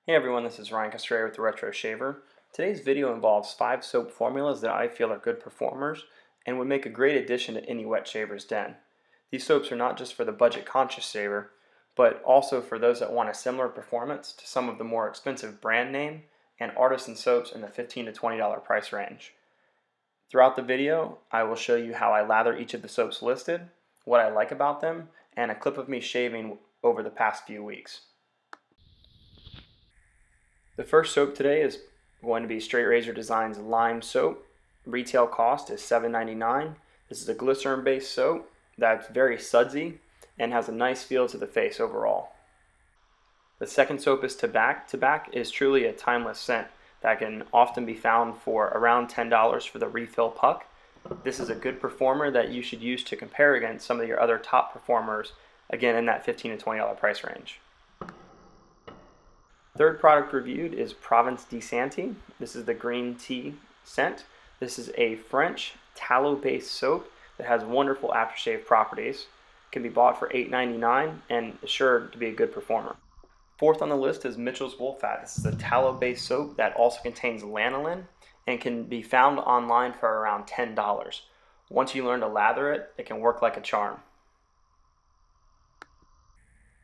Hey everyone, this is Ryan Castrera with the Retro Shaver. Today's video involves 5 soap formulas that I feel are good performers and would make a great addition to any wet shaver's den. These soaps are not just for the budget-conscious shaver, but also for those that want a similar performance to some of the more expensive brand name and artisan soaps in the $15 to $20 price range. Throughout the video, I will show you how I lather each of the soaps listed, what I like about them, and a clip of me shaving over the past few weeks. The first soap today is going to be Straight Razor Designs Lime Soap. Retail cost is $7.99. This is a glycerin-based soap that's very sudsy and has a nice feel to the face overall. The second soap is Tabac. Tabac is truly a timeless scent that can often be found for around $10 for the refill puck. This is a good performer that you should use to compare against some of your other top performers, again in that $15 to $20 price range. Third product reviewed is Provence de Sante. This is the green tea scent. This is a French tallow-based soap that has wonderful aftershave properties. It can be bought for $8.99 and is sure to be a good performer. Fourth on the list is Mitchell's Wool Fat. This is a tallow-based soap that also contains lanolin and can be found online for around $10. Once you learn to lather it, it can work like a charm.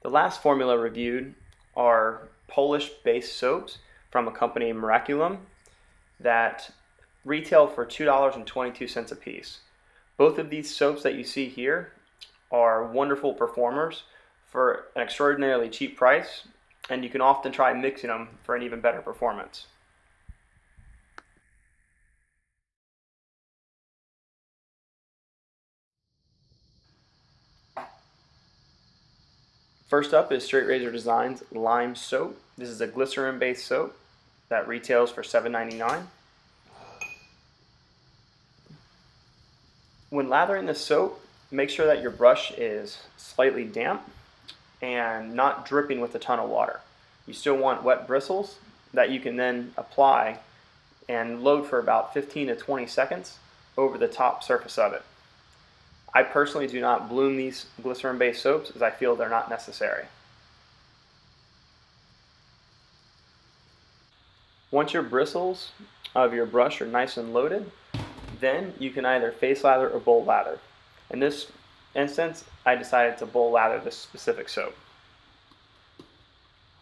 The last formula reviewed are Polish-based soaps from a company, Miraculum, that retail for $2.22 a piece. Both of these soaps that you see here are wonderful performers for an extraordinarily cheap price, and you can often try mixing them for an even better performance. First up is Straight Razor Designs Lime Soap. This is a glycerin-based soap that retails for $7.99. When lathering the soap, make sure that your brush is slightly damp and not dripping with a ton of water. You still want wet bristles that you can then apply and load for about 15 to 20 seconds over the top surface of it. I personally do not bloom these glycerin-based soaps as I feel they're not necessary. Once your bristles of your brush are nice and loaded, then you can either face lather or bowl lather. In this instance, I decided to bowl lather this specific soap.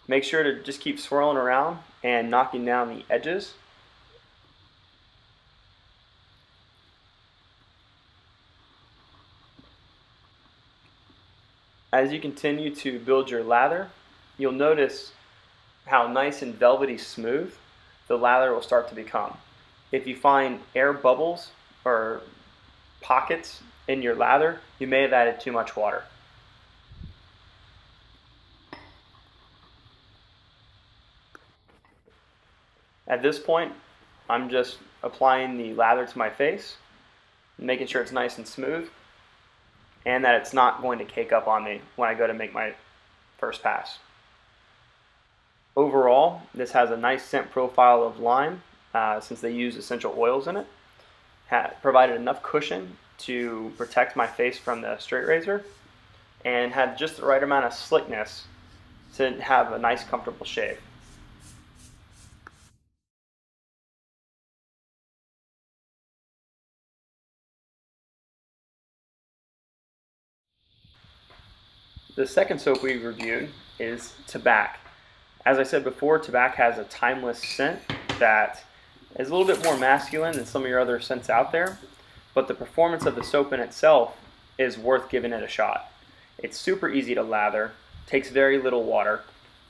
Make sure to just keep swirling around and knocking down the edges. As you continue to build your lather, you'll notice how nice and velvety smooth the lather will start to become. If you find air bubbles or pockets in your lather, you may have added too much water. At this point, I'm just applying the lather to my face, making sure it's nice and smooth, and that it's not going to cake up on me when I go to make my first pass. Overall, this has a nice scent profile of lime since they use essential oils in it. Provided enough cushion to protect my face from the straight razor and had just the right amount of slickness to have a nice comfortable shave. The second soap we reviewed is Tabac. As I said before, Tabac has a timeless scent that is a little bit more masculine than some of your other scents out there, but the performance of the soap in itself is worth giving it a shot. It's super easy to lather, takes very little water,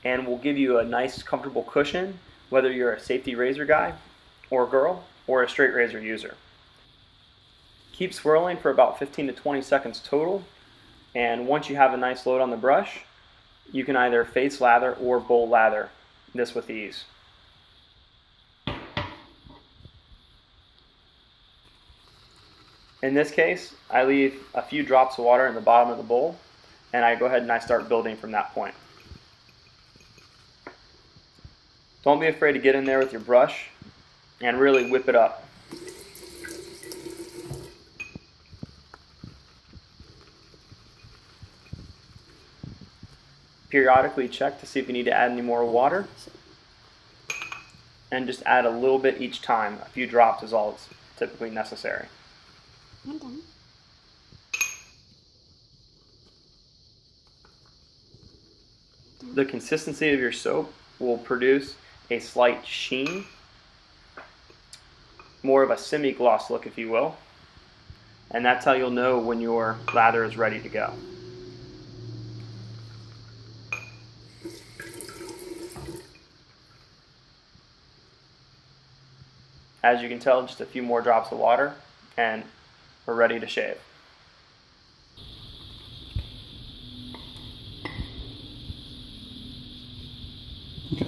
and will give you a nice comfortable cushion whether you're a safety razor guy or girl or a straight razor user. Keep swirling for about 15 to 20 seconds total, and once you have a nice load on the brush, you can either face lather or bowl lather this with ease. In this case, I leave a few drops of water in the bottom of the bowl, and I go ahead and I start building from that point. Don't be afraid to get in there with your brush and really whip it up. Periodically check to see if you need to add any more water, and just add a little bit each time. A few drops is all that's typically necessary. I'm done. The consistency of your soap will produce a slight sheen, more of a semi-gloss look, if you will, and that's how you'll know when your lather is ready to go. As you can tell, just a few more drops of water and we're ready to shave. Okay.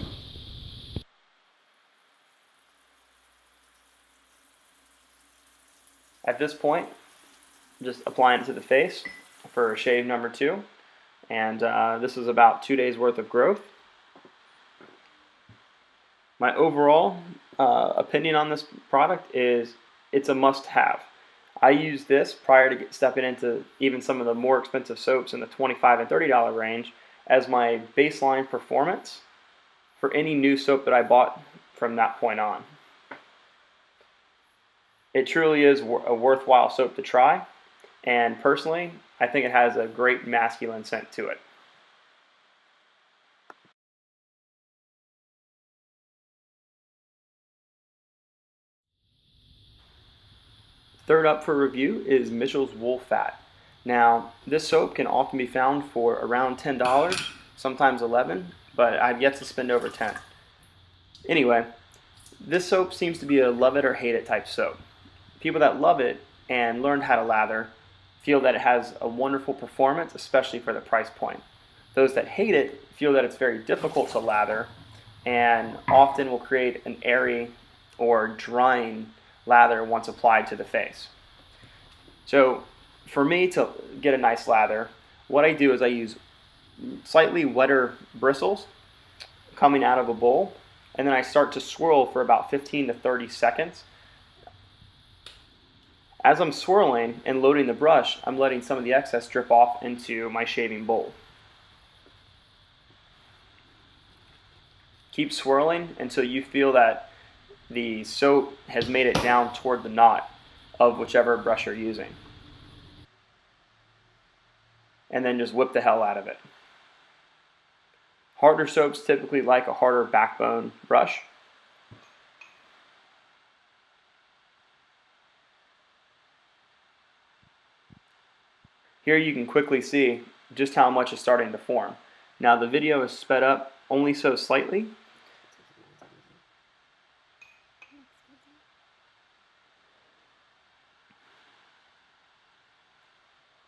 At this point, just applying it to the face for shave number 2. And this is about 2 days worth of growth. My overall opinion on this product is it's a must-have. I use this prior to stepping into even some of the more expensive soaps in the $25 and $30 range as my baseline performance for any new soap that I bought from that point on. It truly is a worthwhile soap to try, and personally, I think it has a great masculine scent to it. Third up for review is Mitchell's Wool Fat. Now, this soap can often be found for around $10, sometimes $11, but I've yet to spend over $10. Anyway, this soap seems to be a love it or hate it type soap. People that love it and learned how to lather feel that it has a wonderful performance, especially for the price point. Those that hate it feel that it's very difficult to lather and often will create an airy or drying lather once applied to the face. So for me to get a nice lather, what I do is I use slightly wetter bristles coming out of a bowl, and then I start to swirl for about 15 to 30 seconds. As I'm swirling and loading the brush, I'm letting some of the excess drip off into my shaving bowl. Keep swirling until you feel that the soap has made it down toward the knot of whichever brush you're using. And then just whip the hell out of it. Harder soaps typically like a harder backbone brush. Here you can quickly see just how much is starting to form. Now the video is sped up only so slightly.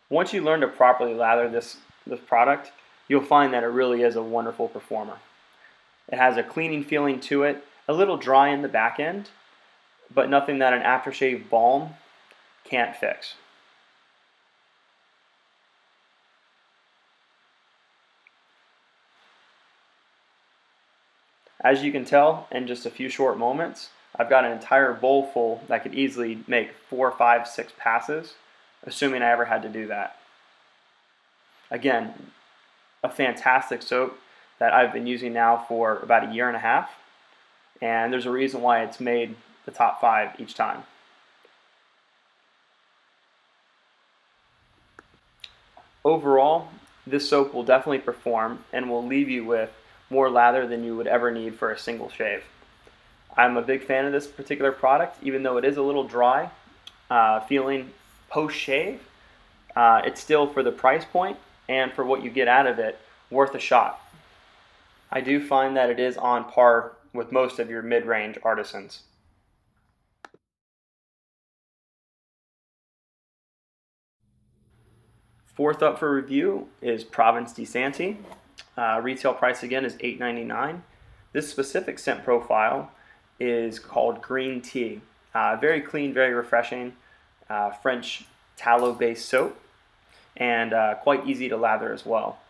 Once you learn to properly lather this product, you'll find that it really is a wonderful performer. It has a cleaning feeling to it, a little dry in the back end, but nothing that an aftershave balm can't fix. As you can tell, in just a few short moments, I've got an entire bowl full that could easily make 4, 5, 6 passes, assuming I ever had to do that. Again, a fantastic soap that I've been using now for about 1.5 years, and there's a reason why it's made the top 5 each time. Overall, this soap will definitely perform and will leave you with more lather than you would ever need for a single shave. I'm a big fan of this particular product, even though it is a little dry feeling post-shave. It's still, for the price point and for what you get out of it, worth a shot. I do find that it is on par with most of your mid-range artisans. Fourth up for review is Provence de Sante. Retail price again is $8.99. This specific scent profile is called green tea. Very clean, very refreshing, French tallow-based soap, and quite easy to lather as well.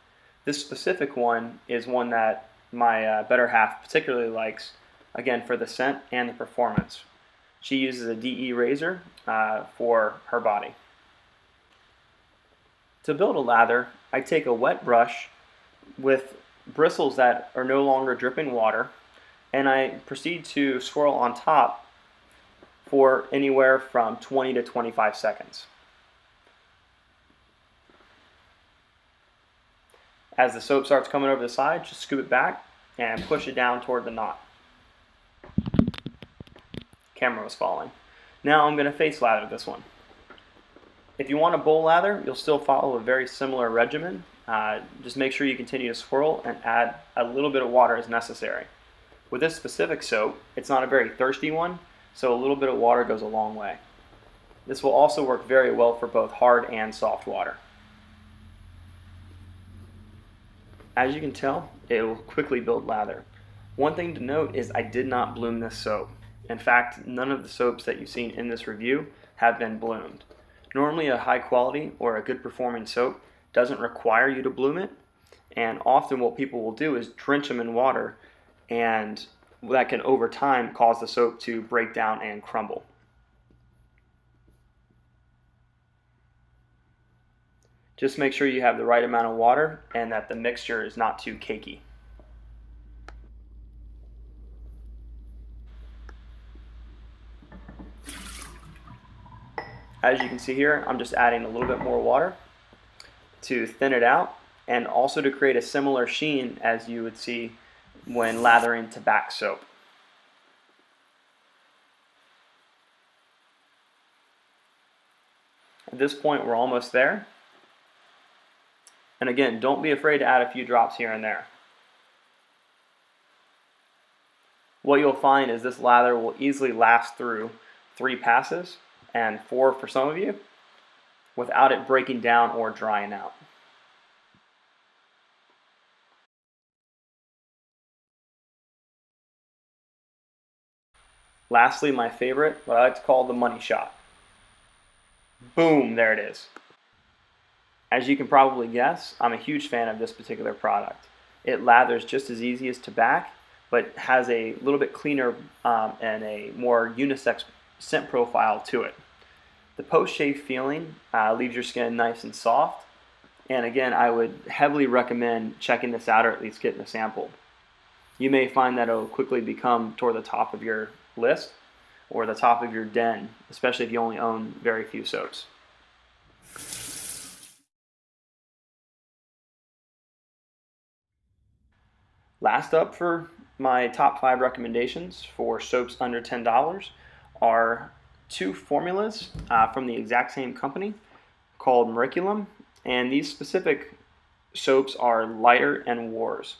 This specific one is one that my better half particularly likes, again for the scent and the performance. She uses a DE razor for her body. To build a lather, I take a wet brush with bristles that are no longer dripping water, and I proceed to swirl on top for anywhere from 20 to 25 seconds. As the soap starts coming over the side, just scoop it back and push it down toward the knot. Camera was falling. Now I'm going to face lather this one. If you want a bowl lather, you'll still follow a very similar regimen. Just make sure you continue to swirl and add a little bit of water as necessary. With this specific soap, it's not a very thirsty one, so a little bit of water goes a long way. This will also work very well for both hard and soft water. As you can tell, it will quickly build lather. One thing to note is I did not bloom this soap. In fact, none of the soaps that you've seen in this review have been bloomed. Normally a high quality or a good performing soap doesn't require you to bloom it, and often what people will do is drench them in water, and that can over time cause the soap to break down and crumble. Just make sure you have the right amount of water and that the mixture is not too cakey. As you can see here, I'm just adding a little bit more water to thin it out and also to create a similar sheen as you would see when lathering Tabac soap. At this point, we're almost there. And again, don't be afraid to add a few drops here and there. What you'll find is this lather will easily last through 3 passes, and 4 for some of you, without it breaking down or drying out. Lastly, my favorite, what I like to call the money shot. Boom, there it is. As you can probably guess, I'm a huge fan of this particular product. It lathers just as easy as Tabac, but has a little bit cleaner and a more unisex scent profile to it. The post-shave feeling leaves your skin nice and soft, and again, I would heavily recommend checking this out or at least getting a sample. You may find that it will quickly become toward the top of your list or the top of your den, especially if you only own very few soaps. Last up for my top 5 recommendations for soaps under $10 are 2 formulas from the exact same company called Miraculum, and these specific soaps are Lighter and Wars.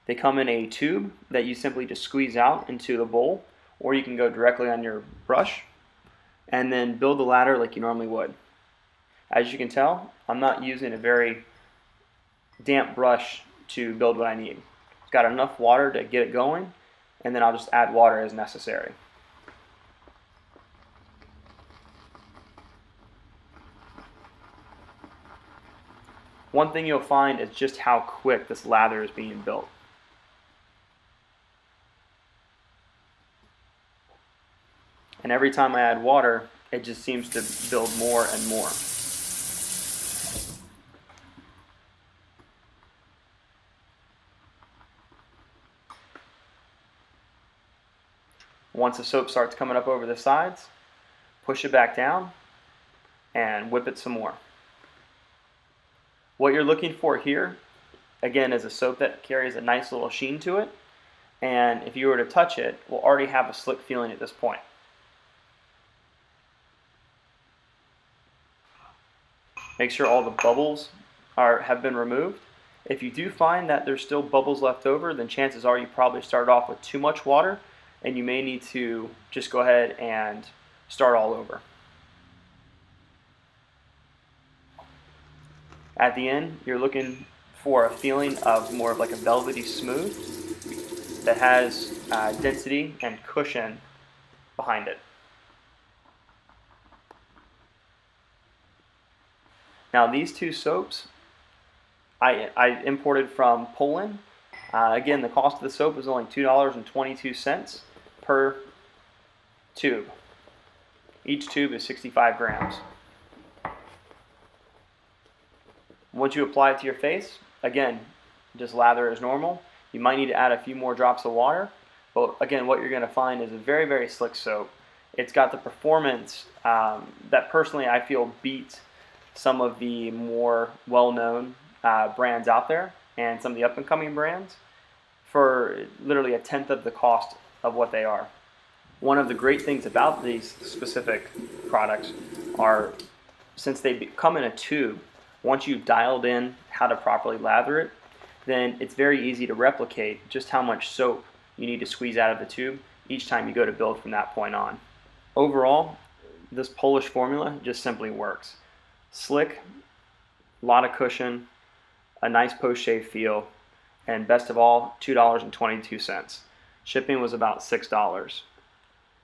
They come in a tube that you simply just squeeze out into the bowl, or you can go directly on your brush and then build the lather like you normally would. As you can tell, I'm not using a very damp brush to build what I need. It's got enough water to get it going, and then I'll just add water as necessary. One thing you'll find is just how quick this lather is being built. And every time I add water, it just seems to build more and more. Once the soap starts coming up over the sides, push it back down and whip it some more. What you're looking for here, again, is a soap that carries a nice little sheen to it, and if you were to touch it, will already have a slick feeling at this point. Make sure all the bubbles have been removed. If you do find that there's still bubbles left over, then chances are you probably started off with too much water, and you may need to just go ahead and start all over. At the end, you're looking for a feeling of more of like a velvety smooth that has density and cushion behind it. Now these 2 soaps I imported from Poland. Again, the cost of the soap is only $2.22 per tube. Each tube is 65 grams. Once you apply it to your face, again, just lather as normal. You might need to add a few more drops of water, But again, what you're going to find is a very, very slick soap. It's got the performance that personally I feel beats some of the more well-known brands out there and some of the up-and-coming brands for literally a tenth of the cost of what they are. One of the great things about these specific products are, since they come in a tube, once you've dialed in how to properly lather it, then it's very easy to replicate just how much soap you need to squeeze out of the tube each time you go to build from that point on. Overall, this Polish formula just simply works. Slick, a lot of cushion, a nice post-shave feel, and best of all, $2.22. Shipping was about $6.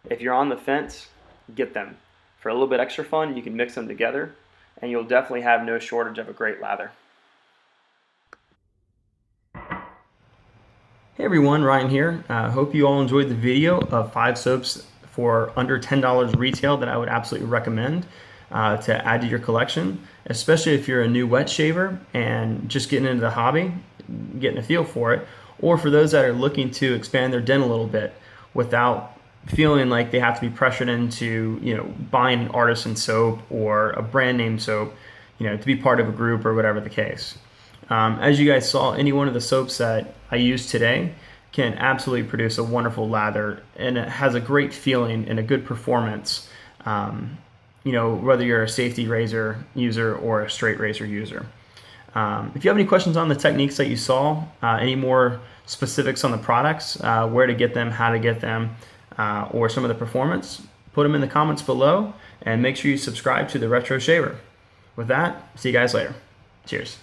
If you're on the fence, get them. For a little bit extra fun, you can mix them together, and you'll definitely have no shortage of a great lather. Hey everyone, Ryan here. Hope you all enjoyed the video of 5 soaps for under $10 retail that I would absolutely recommend to add to your collection, especially if you're a new wet shaver and just getting into the hobby, getting a feel for it, or for those that are looking to expand their den a little bit without feeling like they have to be pressured into, buying an artisan soap or a brand name soap, to be part of a group or whatever the case. As you guys saw, any one of the soaps that I used today can absolutely produce a wonderful lather, and it has a great feeling and a good performance, whether you're a safety razor user or a straight razor user. If you have any questions on the techniques that you saw, any more specifics on the products, where to get them, how to get them, or some of the performance, put them in the comments below, and make sure you subscribe to the Retro Shaver. With that, see you guys later. Cheers.